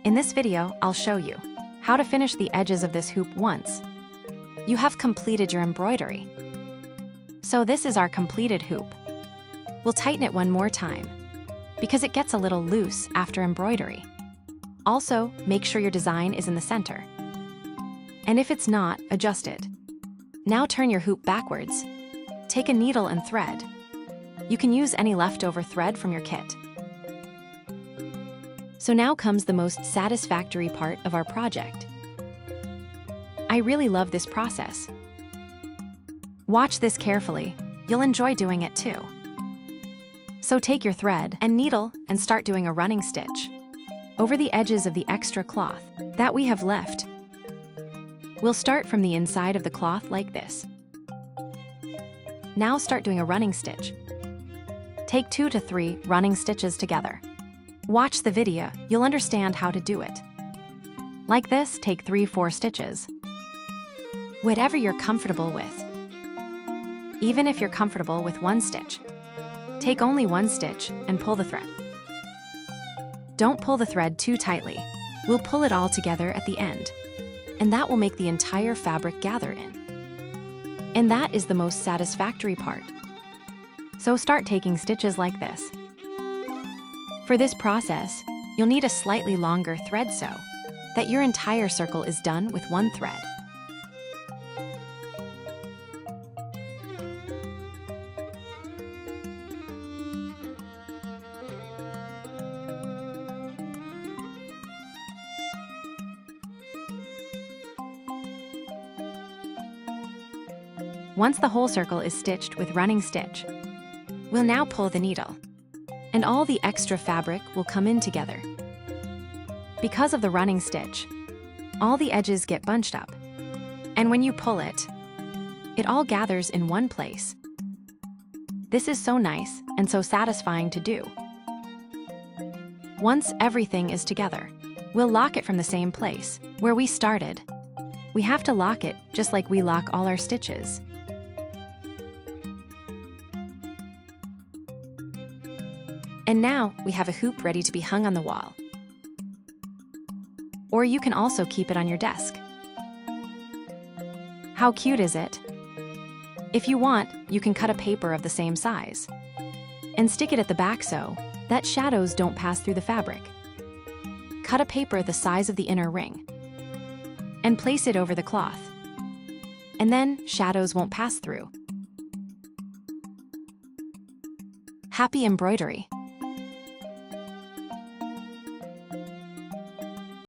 In this video, I'll show you how to finish the edges of this hoop once you have completed your embroidery. So this is our completed hoop. We'll tighten it one more time because it gets a little loose after embroidery. Also, make sure your design is in the center. And if it's not, adjust it. Now turn your hoop backwards. Take a needle and thread. You can use any leftover thread from your kit. So now comes the most satisfactory part of our project. I really love this process. Watch this carefully. You'll enjoy doing it too. So take your thread and needle and start doing a running stitch over the edges of the extra cloth that we have left. We'll start from the inside of the cloth like this. Now start doing a running stitch. Take 2 to 3 running stitches together. Watch the video, you'll understand how to do it. Like this, take 3-4 stitches. Whatever you're comfortable with. Even if you're comfortable with 1 stitch, take only 1 stitch and pull the thread. Don't pull the thread too tightly. We'll pull it all together at the end, and that will make the entire fabric gather in. And that is the most satisfactory part. So start taking stitches like this. For this process, you'll need a slightly longer thread so that your entire circle is done with 1 thread. Once the whole circle is stitched with running stitch, we'll now pull the needle, and all the extra fabric will come in together. Because of the running stitch, all the edges get bunched up, and when you pull it, it all gathers in one place. This is so nice and so satisfying to do. Once everything is together, we'll lock it from the same place where we started. We have to lock it just like we lock all our stitches. And now we have a hoop ready to be hung on the wall. Or you can also keep it on your desk. How cute is it? If you want, you can cut a paper of the same size and stick it at the back so that shadows don't pass through the fabric. Cut a paper the size of the inner ring and place it over the cloth, and then shadows won't pass through. Happy embroidery!